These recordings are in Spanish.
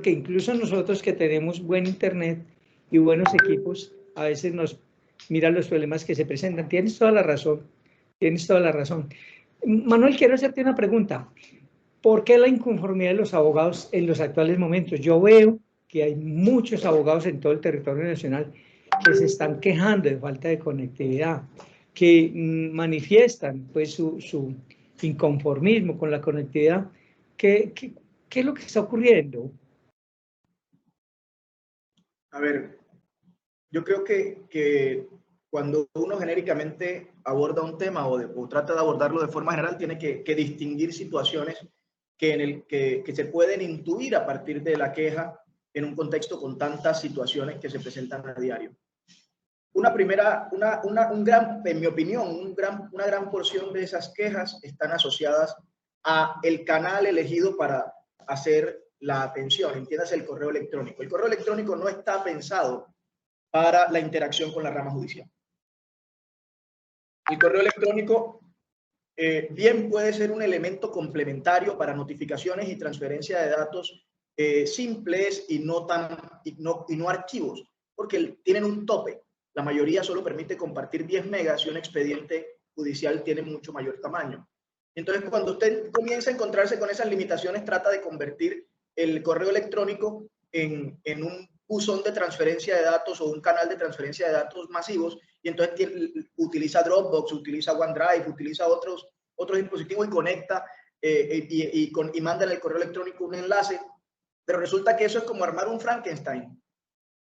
que incluso nosotros que tenemos buen internet y buenos equipos, a veces nos miran los problemas que se presentan. Tienes toda la razón, tienes toda la razón. Manuel, quiero hacerte una pregunta. ¿Por qué la inconformidad de los abogados en los actuales momentos? Yo veo que hay muchos abogados en todo el territorio nacional que se están quejando de falta de conectividad, que manifiestan pues su inconformismo con la conectividad. ¿Qué es lo que está ocurriendo? A ver, yo creo que cuando uno genéricamente aborda un tema o trata de abordarlo de forma general, tiene que distinguir situaciones que se pueden intuir a partir de la queja en un contexto con tantas situaciones que se presentan a diario. En mi opinión, una gran porción de esas quejas están asociadas a el canal elegido para hacer la atención, entiéndase el correo electrónico. El correo electrónico no está pensado para la interacción con la rama judicial. El correo electrónico bien puede ser un elemento complementario para notificaciones y transferencia de datos simples y no archivos, porque tienen un tope. La mayoría solo permite compartir 10 megas y un expediente judicial tiene mucho mayor tamaño. Entonces, cuando usted comienza a encontrarse con esas limitaciones, trata de convertir el correo electrónico en un buzón de transferencia de datos o un canal de transferencia de datos masivos, y entonces utiliza Dropbox, utiliza OneDrive, utiliza otros dispositivos y conecta y manda en el correo electrónico un enlace, pero resulta que eso es como armar un Frankenstein.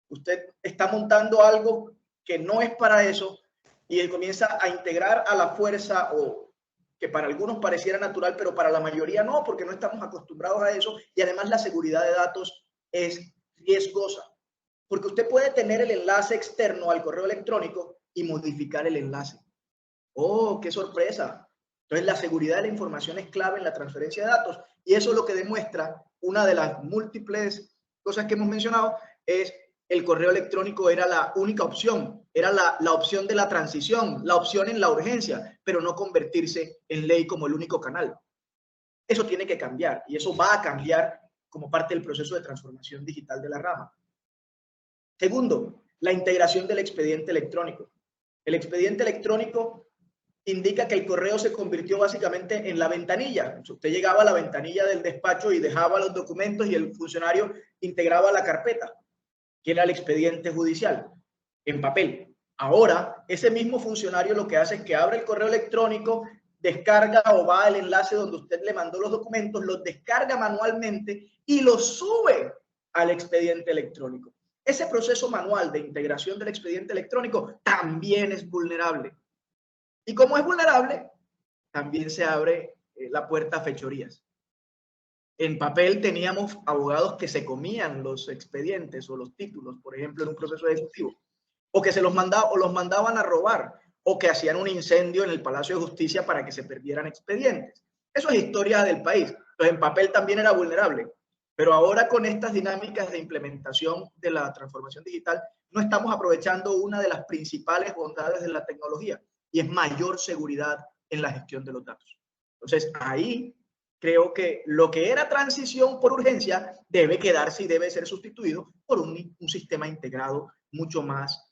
Usted está montando algo que no es para eso y comienza a integrar a la fuerza, o que para algunos pareciera natural, pero para la mayoría no, porque no estamos acostumbrados a eso, y además la seguridad de datos es riesgosa, porque usted puede tener el enlace externo al correo electrónico y modificar el enlace. ¡Oh, qué sorpresa! Entonces, la seguridad de la información es clave en la transferencia de datos, y eso es lo que demuestra una de las múltiples cosas que hemos mencionado, es el correo electrónico era la única opción, era la opción de la transición, la opción en la urgencia, pero no convertirse en ley como el único canal. Eso tiene que cambiar, y eso va a cambiar como parte del proceso de transformación digital de la rama. Segundo, la integración del expediente electrónico. El expediente electrónico indica que el correo se convirtió básicamente en la ventanilla. Usted llegaba a la ventanilla del despacho y dejaba los documentos y el funcionario integraba la carpeta, que era el expediente judicial, en papel. Ahora, ese mismo funcionario lo que hace es que abre el correo electrónico, descarga o va al enlace donde usted le mandó los documentos, los descarga manualmente y los sube al expediente electrónico. Ese proceso manual de integración del expediente electrónico también es vulnerable. Y como es vulnerable, también se abre la puerta a fechorías. En papel teníamos abogados que se comían los expedientes o los títulos, por ejemplo, en un proceso ejecutivo, o que los mandaban a robar, o que hacían un incendio en el Palacio de Justicia para que se perdieran expedientes. Eso es historia del país. Entonces, en papel también era vulnerable. Pero ahora, con estas dinámicas de implementación de la transformación digital, no estamos aprovechando una de las principales bondades de la tecnología, y es mayor seguridad en la gestión de los datos. Entonces, ahí creo que lo que era transición por urgencia debe quedarse y debe ser sustituido por un sistema integrado mucho más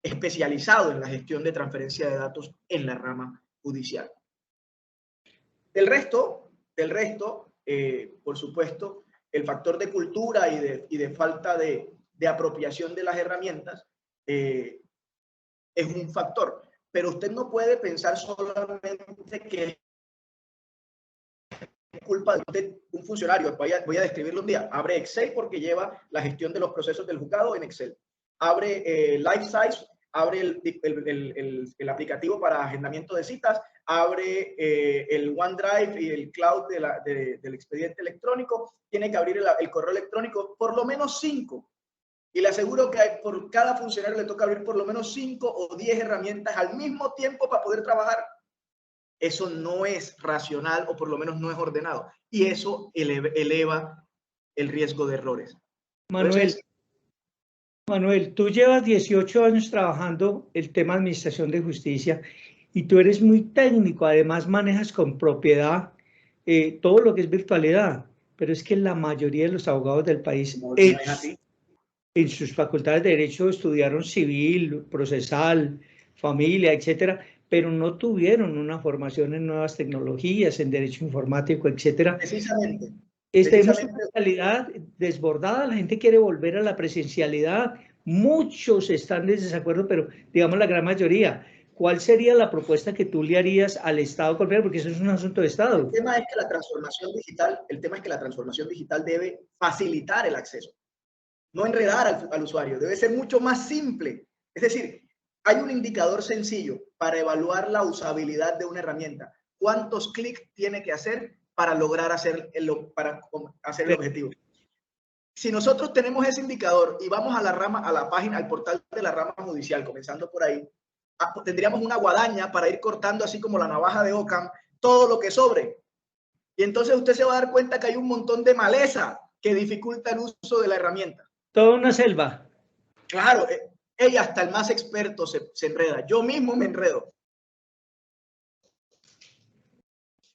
especializado en la gestión de transferencia de datos en la rama judicial. Del resto, por supuesto, el factor de cultura y de falta de apropiación de las herramientas es un factor. Pero usted no puede pensar solamente que es culpa de usted, un funcionario. Voy a describirlo un día. Abre Excel porque lleva la gestión de los procesos del juzgado en Excel. Abre LifeSize, abre el aplicativo para agendamiento de citas, abre el OneDrive y el cloud del expediente electrónico, tiene que abrir el correo electrónico, por lo menos 5. Y le aseguro que por cada funcionario le toca abrir por lo menos 5 o 10 herramientas al mismo tiempo para poder trabajar. Eso no es racional, o por lo menos no es ordenado. Y eso eleva el riesgo de errores. Manuel, tú llevas 18 años trabajando el tema de administración de justicia y tú eres muy técnico, además manejas con propiedad todo lo que es virtualidad. pero es que la mayoría de los abogados del país, No es así. en sus facultades de Derecho estudiaron civil, procesal, familia, etcétera, pero no tuvieron una formación en nuevas tecnologías, en Derecho Informático, etcétera. Precisamente. Tenemos una realidad desbordada, la gente quiere volver a la presencialidad, muchos están en desacuerdo, pero digamos la gran mayoría. ¿Cuál sería la propuesta que tú le harías al Estado colombiano? Porque eso es un asunto de Estado. El tema es que la transformación digital debe facilitar el acceso, no enredar al usuario, debe ser mucho más simple. Es decir, hay un indicador sencillo para evaluar la usabilidad de una herramienta. ¿Cuántos clics tiene que hacer para lograr hacer el objetivo? Si nosotros tenemos ese indicador y vamos a la página, al portal de la rama judicial, comenzando por ahí, tendríamos una guadaña para ir cortando, así como la navaja de Occam, todo lo que sobre. Y entonces usted se va a dar cuenta que hay un montón de maleza que dificulta el uso de la herramienta. Toda una selva. Claro, ella hasta el más experto se enreda. Yo mismo me enredo.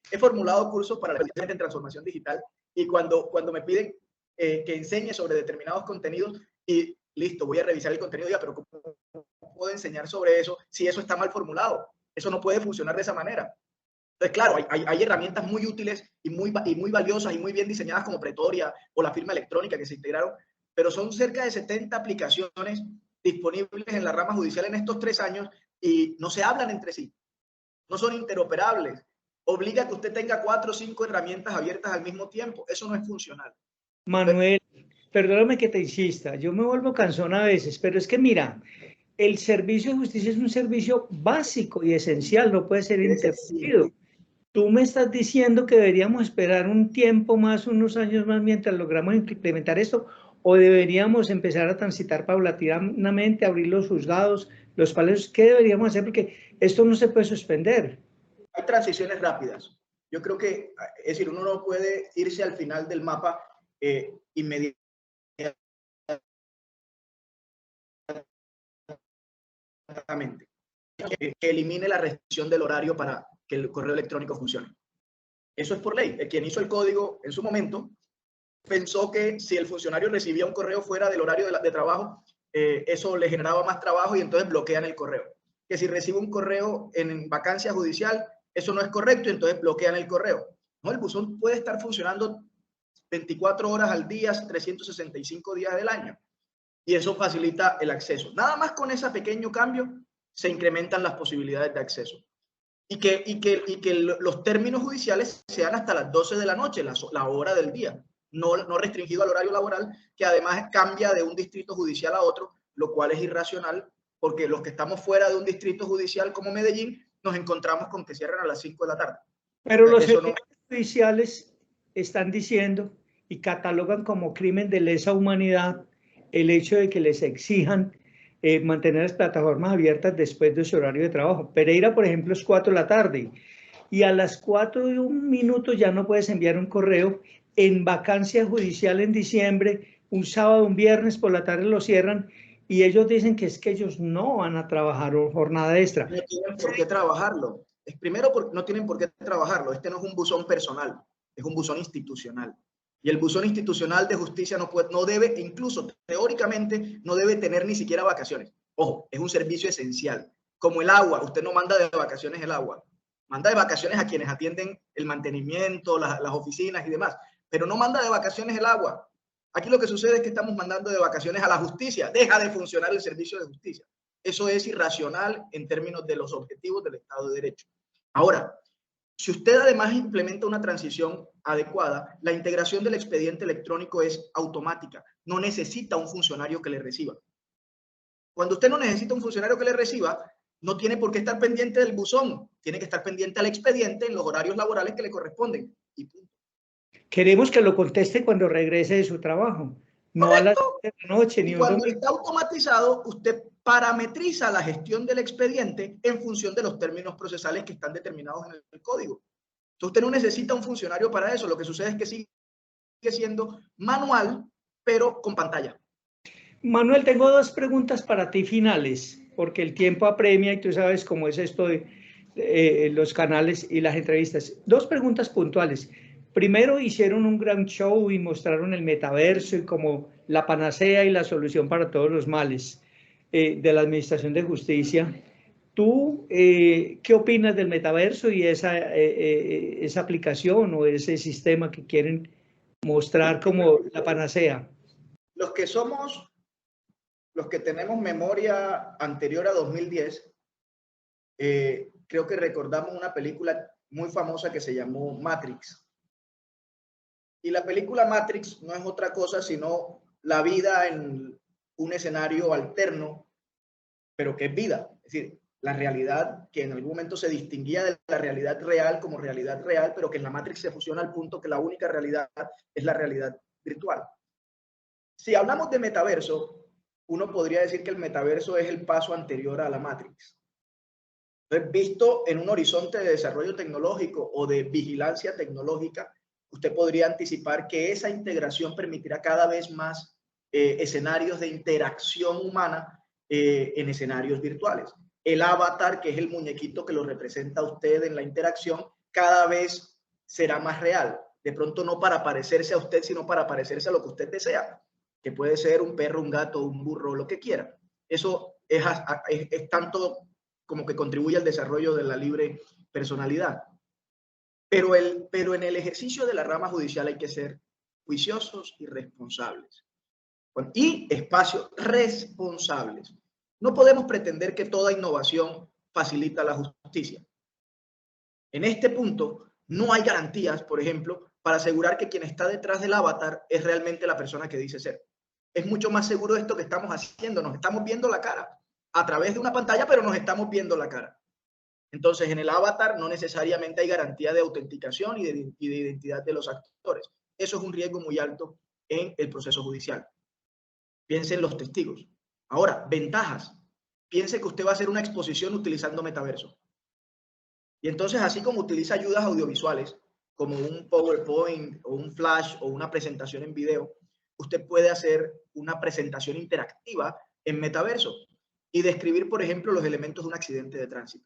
He formulado cursos para la gente en transformación digital y cuando me piden que enseñe sobre determinados contenidos y listo, voy a revisar el contenido ya, pero ¿cómo puedo enseñar sobre eso si eso está mal formulado? Eso no puede funcionar de esa manera. Entonces, claro, hay herramientas muy útiles y muy valiosas y muy bien diseñadas como Pretoria o la firma electrónica que se integraron, pero son cerca de 70 aplicaciones disponibles en la rama judicial en estos 3 años y no se hablan entre sí, no son interoperables. Obliga a que usted tenga 4 o 5 herramientas abiertas al mismo tiempo. Eso no es funcional. Manuel, perdóname que te insista, yo me vuelvo cansón a veces, pero es que mira, el servicio de justicia es un servicio básico y esencial, no puede ser interrumpido. Tú me estás diciendo que deberíamos esperar un tiempo más, unos años más, mientras logramos implementar esto, o deberíamos empezar a transitar paulatinamente, abrir los juzgados, los palacios. ¿Qué deberíamos hacer? Porque esto no se puede suspender. Hay transiciones rápidas. Yo creo que, es decir, uno no puede irse al final del mapa inmediatamente. Que elimine la restricción del horario para que el correo electrónico funcione. Eso es por ley. Quien hizo el código en su momento pensó que si el funcionario recibía un correo fuera del horario de trabajo, eso le generaba más trabajo y entonces bloquean el correo. Que si recibe un correo en vacancia judicial, eso no es correcto y entonces bloquean el correo. No, el buzón puede estar funcionando 24 horas al día, 365 días del año. Y eso facilita el acceso. Nada más con ese pequeño cambio se incrementan las posibilidades de acceso. Y que los términos judiciales sean hasta las 12 de la noche, la hora del día, no restringido al horario laboral, que además cambia de un distrito judicial a otro, lo cual es irracional, porque los que estamos fuera de un distrito judicial como Medellín, nos encontramos con que cierran a las 5 de la tarde. Pero los judiciales están diciendo y catalogan como crimen de lesa humanidad el hecho de que les exijan mantener las plataformas abiertas después de su horario de trabajo. Pereira, por ejemplo, es 4 de la tarde y a las 4:01 ya no puedes enviar un correo. En vacancia judicial en diciembre, un sábado, un viernes por la tarde lo cierran y ellos dicen que es que ellos no van a trabajar jornada extra. No tienen por qué trabajarlo. Primero, no tienen por qué trabajarlo. Este no es un buzón personal, es un buzón institucional. Y el buzón institucional de justicia no debe, incluso teóricamente, no debe tener ni siquiera vacaciones. Ojo, es un servicio esencial. Como el agua, usted no manda de vacaciones el agua. Manda de vacaciones a quienes atienden el mantenimiento, las oficinas y demás. Pero no manda de vacaciones el agua. Aquí lo que sucede es que estamos mandando de vacaciones a la justicia. Deja de funcionar el servicio de justicia. Eso es irracional en términos de los objetivos del Estado de Derecho. Ahora, si usted además implementa una transición adecuada, la integración del expediente electrónico es automática. No necesita un funcionario que le reciba. Cuando usted no necesita un funcionario que le reciba, no tiene por qué estar pendiente del buzón. Tiene que estar pendiente al expediente en los horarios laborales que le corresponden. Y punto. Queremos que lo conteste cuando regrese de su trabajo. No a las 7 de la noche. Y cuando está automatizado, usted parametriza la gestión del expediente en función de los términos procesales que están determinados en el código. Entonces, usted no necesita un funcionario para eso. Lo que sucede es que sigue siendo manual, pero con pantalla. Manuel, tengo 2 preguntas para ti finales, porque el tiempo apremia y tú sabes cómo es esto de los canales y las entrevistas. 2 preguntas puntuales. primero hicieron un gran show y mostraron el metaverso y como la panacea y la solución para todos los males de la Administración de Justicia. ¿Tú qué opinas del metaverso y esa aplicación o ese sistema que quieren mostrar como la panacea? Los que tenemos memoria anterior a 2010, creo que recordamos una película muy famosa que se llamó Matrix. Y la película Matrix no es otra cosa sino la vida en un escenario alterno, pero que es vida. Es decir, la realidad que en algún momento se distinguía de la realidad real como realidad real, pero que en la Matrix se fusiona al punto que la única realidad es la realidad virtual. Si hablamos de metaverso, uno podría decir que el metaverso es el paso anterior a la Matrix. Entonces, visto en un horizonte de desarrollo tecnológico o de vigilancia tecnológica, usted podría anticipar que esa integración permitirá cada vez más escenarios de interacción humana en escenarios virtuales. El avatar, que es el muñequito que lo representa a usted en la interacción, cada vez será más real. De pronto no para parecerse a usted, sino para parecerse a lo que usted desea, que puede ser un perro, un gato, un burro, lo que quiera. Eso es tanto como que contribuye al desarrollo de la libre personalidad. Pero en el ejercicio de la rama judicial hay que ser juiciosos y responsables. Y espacios responsables. No podemos pretender que toda innovación facilita la justicia. En este punto, no hay garantías, por ejemplo, para asegurar que quien está detrás del avatar es realmente la persona que dice ser. Es mucho más seguro esto que estamos haciendo. Nos estamos viendo la cara a través de una pantalla, pero nos estamos viendo la cara. Entonces, en el avatar no necesariamente hay garantía de autenticación y de identidad de los actores. Eso es un riesgo muy alto en el proceso judicial. Piense en los testigos. Ahora, ventajas. Piense que usted va a hacer una exposición utilizando metaverso. Y entonces, así como utiliza ayudas audiovisuales, como un PowerPoint o un Flash o una presentación en video, usted puede hacer una presentación interactiva en metaverso y describir, por ejemplo, los elementos de un accidente de tránsito.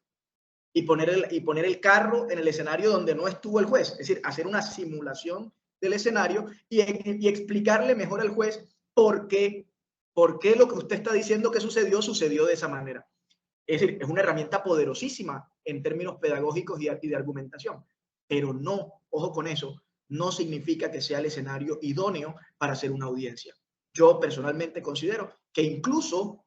Y poner el carro en el escenario donde no estuvo el juez. Es decir, hacer una simulación del escenario y explicarle mejor al juez por qué lo que usted está diciendo que sucedió de esa manera. Es decir, es una herramienta poderosísima en términos pedagógicos y de argumentación. Pero no, ojo con eso, no significa que sea el escenario idóneo para hacer una audiencia. Yo personalmente considero que incluso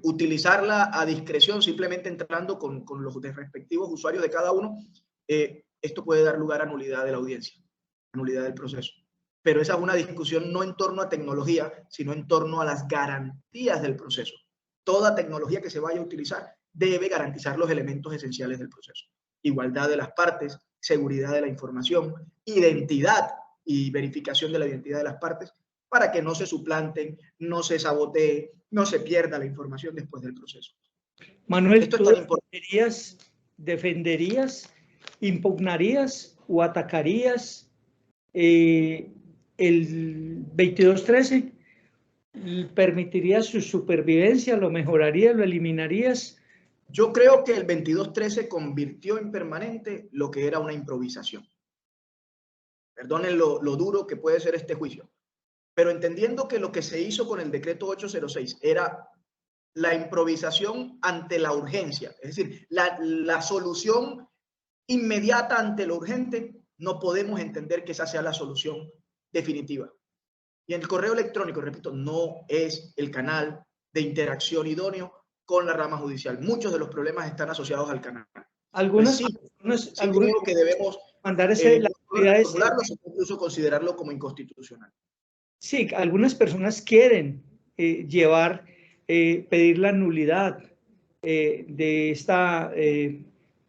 utilizarla a discreción, simplemente entrando con los respectivos usuarios de cada uno, esto puede dar lugar a nulidad de la audiencia, a nulidad del proceso. Pero esa es una discusión no en torno a tecnología, sino en torno a las garantías del proceso. Toda tecnología que se vaya a utilizar debe garantizar los elementos esenciales del proceso. Igualdad de las partes, seguridad de la información, identidad y verificación de la identidad de las partes, para que no se suplanten, no se sabotee, no se pierda la información después del proceso. Manuel, ¿tú defenderías, impugnarías o atacarías el 2213? ¿Permitirías su supervivencia? ¿Lo mejorarías? ¿Lo eliminarías? Yo creo que el 2213 convirtió en permanente lo que era una improvisación. Perdonen lo duro que puede ser este juicio, pero entendiendo que lo que se hizo con el decreto 806 era la improvisación ante la urgencia, es decir, la solución inmediata ante lo urgente, no podemos entender que esa sea la solución definitiva. Y el correo electrónico, repito, no es el canal de interacción idóneo con la rama judicial. Muchos de los problemas están asociados al canal. Algunas creo que debemos formularlo, incluso considerarlo como inconstitucional. Sí, algunas personas quieren pedir la nulidad de esta,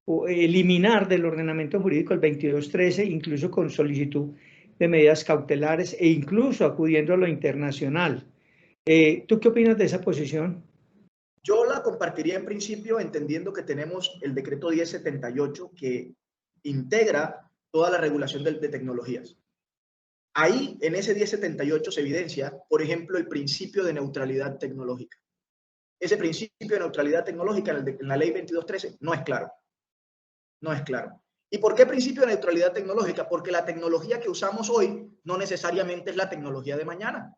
o eliminar del ordenamiento jurídico el 2213, incluso con solicitud de medidas cautelares e incluso acudiendo a lo internacional. ¿Tú qué opinas de esa posición? Yo la compartiría en principio entendiendo que tenemos el decreto 1078 que integra toda la regulación de tecnologías. Ahí, en ese 1078 se evidencia, por ejemplo, el principio de neutralidad tecnológica. Ese principio de neutralidad tecnológica en la ley 2213 no es claro. No es claro. ¿Y por qué principio de neutralidad tecnológica? Porque la tecnología que usamos hoy no necesariamente es la tecnología de mañana.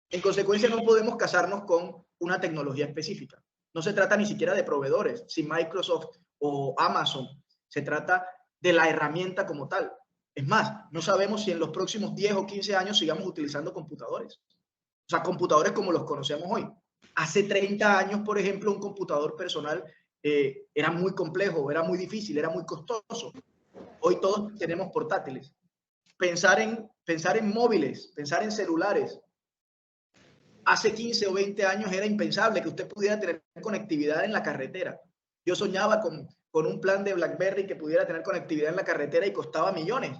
En consecuencia, no podemos casarnos con una tecnología específica. No se trata ni siquiera de proveedores, si Microsoft o Amazon. Se trata de la herramienta como tal. Es más, no sabemos si en los próximos 10 o 15 años sigamos utilizando computadores. O sea, computadores como los conocemos hoy. Hace 30 años, por ejemplo, un computador personal era muy complejo, era muy difícil, era muy costoso. Hoy todos tenemos portátiles. Pensar en móviles, pensar en celulares. Hace 15 o 20 años era impensable que usted pudiera tener conectividad en la carretera. Yo soñaba con un plan de BlackBerry que pudiera tener conectividad en la carretera y costaba millones.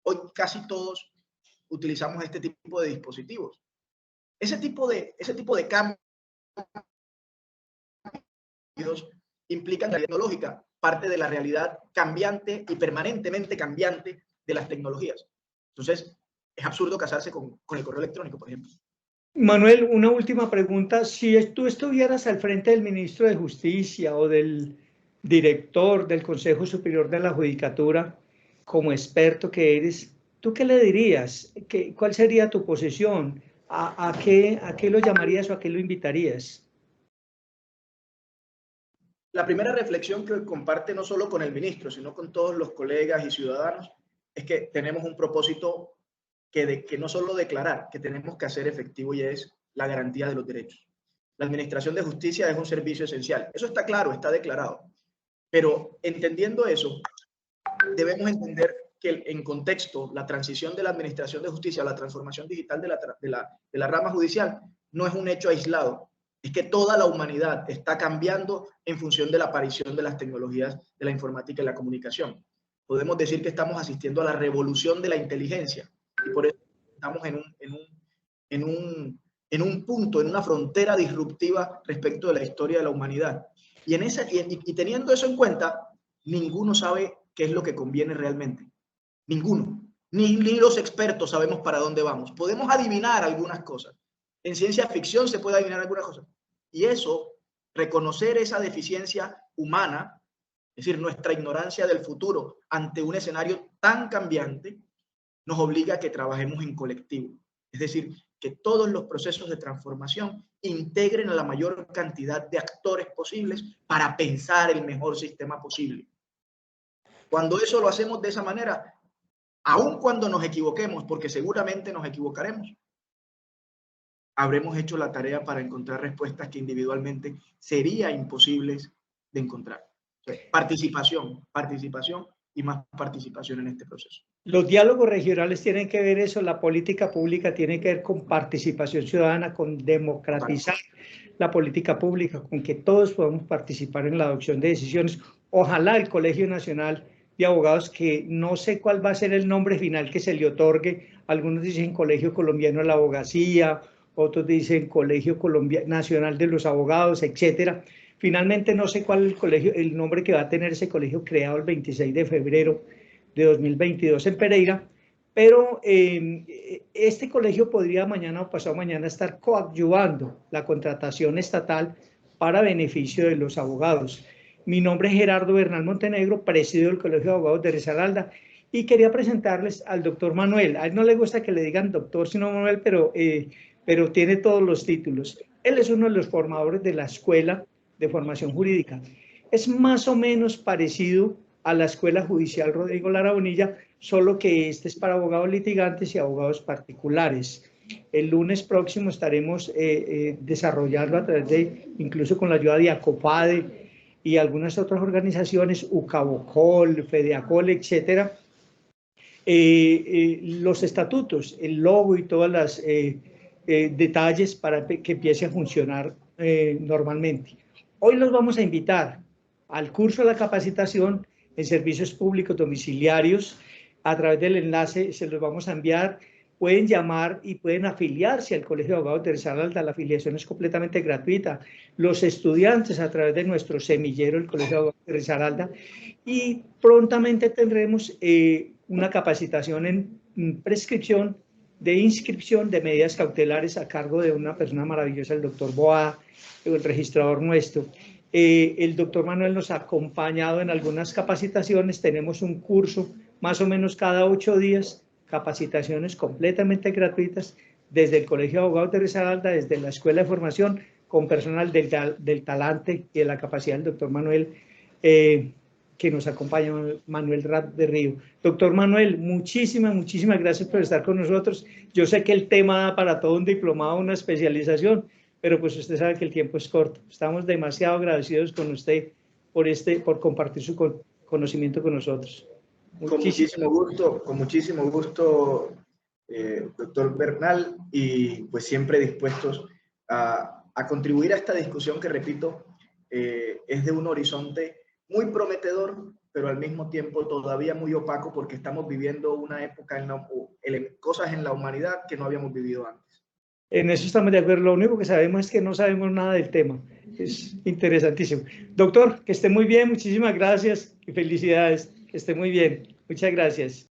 Hoy casi todos utilizamos este tipo de dispositivos. Ese tipo de cambios implican la tecnológica, parte de la realidad cambiante y permanentemente cambiante de las tecnologías. Entonces, es absurdo casarse con el correo electrónico, por ejemplo. Manuel, una última pregunta. Si tú estuvieras al frente del ministro de Justicia o del director del Consejo Superior de la Judicatura, como experto que eres, ¿tú qué le dirías? ¿Cuál sería tu posición? ¿A qué lo llamarías o a qué lo invitarías? La primera reflexión que comparte no solo con el ministro, sino con todos los colegas y ciudadanos, es que tenemos un propósito que no solo declarar, que tenemos que hacer efectivo, y es la garantía de los derechos. La administración de justicia es un servicio esencial. Eso está claro, está declarado. Pero entendiendo eso, debemos entender que en contexto, la transición de la administración de justicia a la transformación digital de la rama judicial no es un hecho aislado. Es que toda la humanidad está cambiando en función de la aparición de las tecnologías de la informática y la comunicación. Podemos decir que estamos asistiendo a la revolución de la inteligencia, y por eso estamos en un punto, en una frontera disruptiva respecto de la historia de la humanidad. Y teniendo eso en cuenta, ninguno sabe qué es lo que conviene realmente. Ninguno. Ni los expertos sabemos para dónde vamos. Podemos adivinar algunas cosas. En ciencia ficción se puede adivinar algunas cosas. Y eso, reconocer esa deficiencia humana, es decir, nuestra ignorancia del futuro ante un escenario tan cambiante, nos obliga a que trabajemos en colectivo. Es decir, que todos los procesos de transformación integren a la mayor cantidad de actores posibles para pensar el mejor sistema posible. Cuando eso lo hacemos de esa manera, aun cuando nos equivoquemos, porque seguramente nos equivocaremos, habremos hecho la tarea para encontrar respuestas que individualmente sería imposibles de encontrar. Entonces, participación y más participación en este proceso. Los diálogos regionales tienen que ver eso, la política pública tiene que ver con participación ciudadana, con democratizar la política pública, con que todos podamos participar en la adopción de decisiones. Ojalá el Colegio Nacional de Abogados, que no sé cuál va a ser el nombre final que se le otorgue, algunos dicen Colegio Colombiano de la Abogacía, otros dicen Colegio Nacional de los Abogados, etcétera. Finalmente no sé cuál es el nombre que va a tener ese colegio creado el 26 de febrero de 2022 en Pereira, pero este colegio podría mañana o pasado mañana estar coadyuvando la contratación estatal para beneficio de los abogados. Mi nombre es Gerardo Bernal Montenegro, presido del Colegio de Abogados de Risaralda, y quería presentarles al doctor Manuel. A él no le gusta que le digan doctor, sino Manuel, pero tiene todos los títulos. Él es uno de los formadores de la Escuela de Formación Jurídica. Es más o menos parecido a la Escuela Judicial Rodrigo Lara Bonilla, solo que este es para abogados litigantes y abogados particulares. El lunes próximo estaremos desarrollando a través de, incluso con la ayuda de ACOPADE y algunas otras organizaciones, UCABOCOL, FEDEACOL, etcétera, los estatutos, el logo y todos los detalles para que empiece a funcionar normalmente. Hoy los vamos a invitar al curso de la capacitación en servicios públicos domiciliarios. A través del enlace se los vamos a enviar. Pueden llamar y pueden afiliarse al Colegio de Abogados de Risaralda. La afiliación es completamente gratuita. Los estudiantes a través de nuestro semillero, el Colegio de Abogados de Risaralda. Y prontamente tendremos una capacitación en prescripción de inscripción de medidas cautelares a cargo de una persona maravillosa, el doctor Boada, el registrador nuestro. El doctor Manuel nos ha acompañado en algunas capacitaciones. Tenemos un curso más o menos cada 8 días, capacitaciones completamente gratuitas desde el Colegio de Abogados de Risaralda, desde la Escuela de Formación, con personal del talante y de la capacidad del doctor Manuel, que nos acompaña, Manuel Rapp de Río. Doctor Manuel, muchísimas gracias por estar con nosotros. Yo sé que el tema da para todo un diplomado, una especialización, pero pues usted sabe que el tiempo es corto. Estamos demasiado agradecidos con usted por compartir su conocimiento con nosotros. Con muchísimo gusto, doctor Bernal, y pues siempre dispuestos a contribuir a esta discusión que, repito, es de un horizonte muy prometedor, pero al mismo tiempo todavía muy opaco, porque estamos viviendo una época, cosas en la humanidad que no habíamos vivido antes. En eso estamos de acuerdo. Lo único que sabemos es que no sabemos nada del tema. Es interesantísimo. Doctor, que esté muy bien. Muchísimas gracias y felicidades. Que esté muy bien. Muchas gracias.